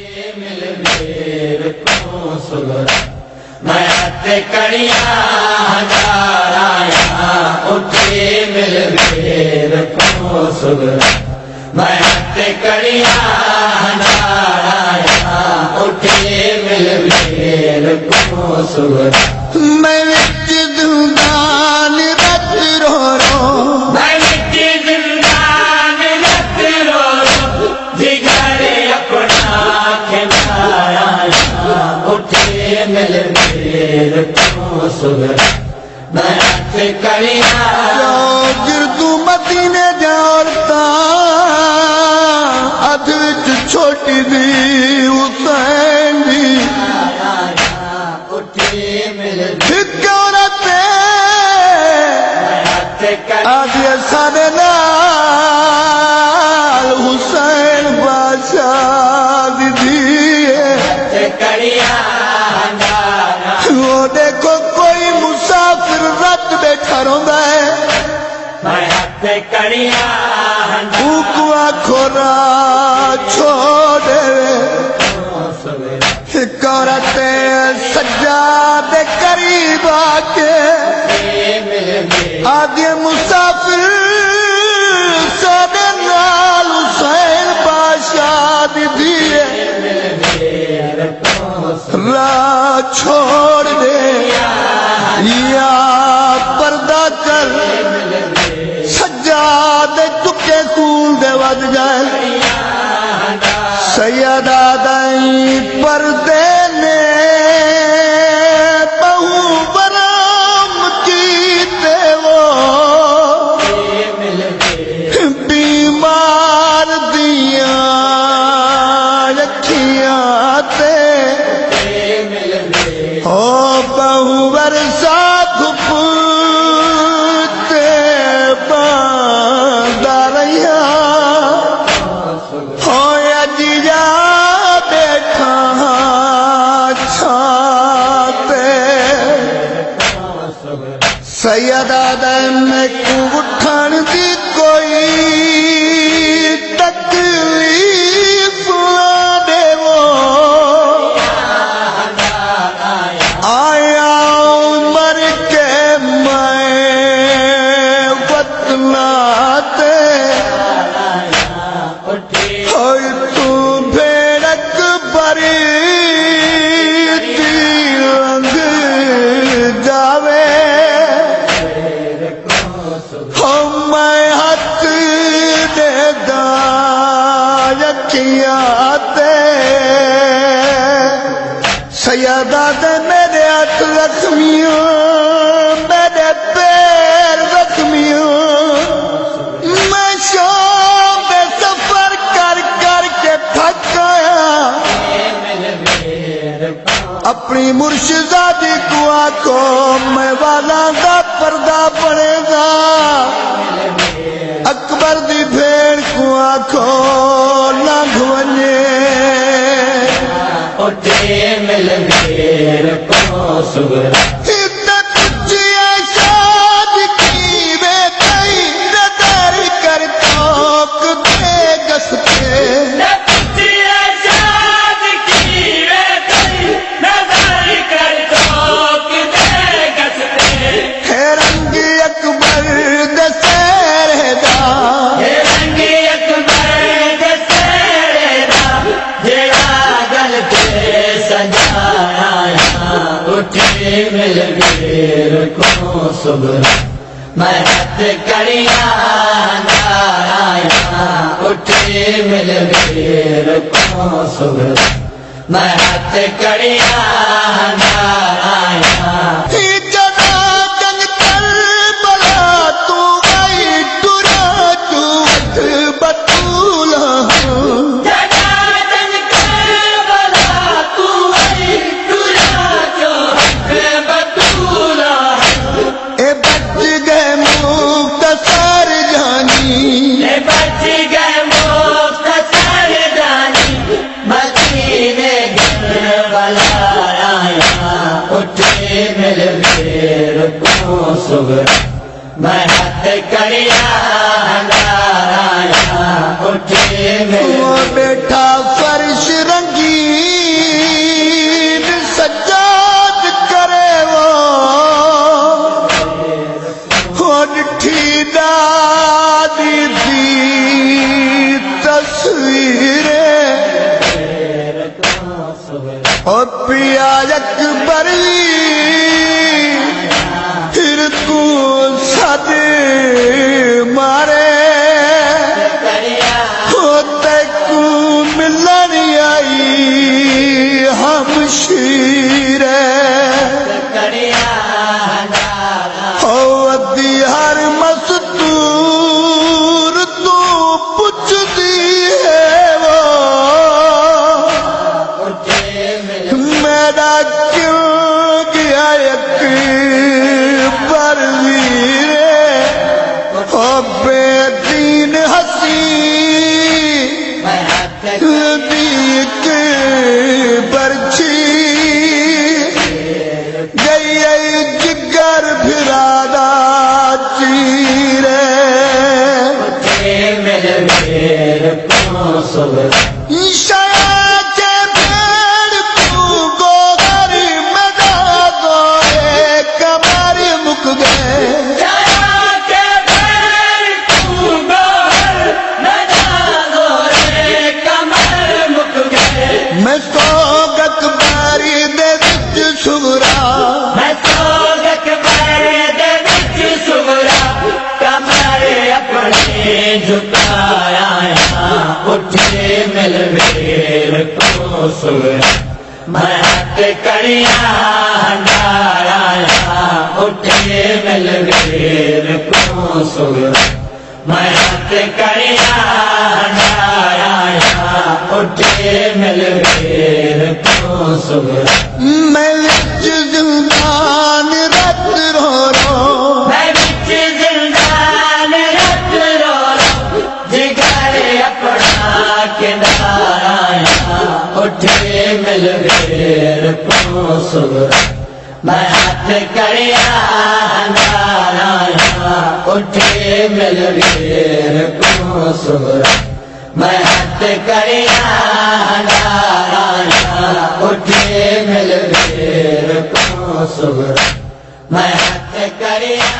मिल मेरे को सुगरा मैं हत्ते कड़िया हजाराया उठे मिल मेरे को सुगरा मैं हत्ते कड़िया हजाराया उठे मिल मेरे को सुगरा मैं विच दुकान रत रो रो मैं मिट्टी जिंदान रत रो रो जिगरे अपना खिलाया उठे मिल मेरे को सुगरा मैं हत्ते कड़िया गिरदू मदीने जाता अध विच छोटी दी हुसैन दी उठे मिल हिकौरते हत्ते आज सारे नाल हुसैन बादशाह दी है कड़िया वो देखो कोई मुसाफिर रत बैठा रोंदा है मैं हत्ते कड़िया ऊको खोरा छोड़े हिकौरते सज्जाद करीब आके आगे मुसाफिर सादे नाल हुसैन बादशाह दी दिए राह छोड़ दे या पर्दा कर सज्जाद चुके खून दे वज जाए सैयदा दाई पर्दे ने बहु बराम कीते वो बीमार दिया अखियां ते ओ बहु बरसा खुपते बांदा रहिया हो अजिया बैठा छाते सैयदा दम को उठण दी कोई तकलीफ ना देवो आया उमर के मैं वतनाते होय तू भेड़क बरी रंग जावे हो मैं हथ दे दायकियाते सैयदा दे मेरे हाथ जख्मियों मेरे पैर जख्मियों मैं शाम में सफर कर कर के थक गया अपनी मुर्शिदादी को आखो मैं वाला का पर्दा पड़ेगा अकबर दी भेड़ को आखो लंघ वने उठे मिल मेरे को सुगरा मिल मेरे को सुगरा मैं हत्ते कड़िया नाराया उठे मिल मेरे को सुगरा मैं हत्ते कड़िया नाराया मिल वीरे ओ पिया अकबर फिर तू सद मारे होते को मिलन आई हम शीरे हो अदी हर मस्तूर तू पुछदी है वो मेरा क्यों गया अकबर वीरे ओ बेदीन हसी दीक बरछी गई जिगर फिरादा चीरे ईशा के पेड़ तू गोगर में दो कमर मुक गए मैं सोगत बारी दे विच सुगरा झुकाया उठे मिल मेर को सुगरा मैं हाथ कड़िया हंडाया उठे मिल मेर को सुगरा मैं हाथ कड़िया हंडाया उठे मिल मेर को सुगरा मैं विच जिंदान रत रो रो मैं बिच जिंदान रत रो जिगर अपना किनारा उठे मिल मेर को सुगरा मैं हाथ कड़िया हंडाया उठे मिल मेर को सुगरा मैं हाथ कड़िया हंडाया उठे मिल मेर को सुगरा मैं हाथ कड़िया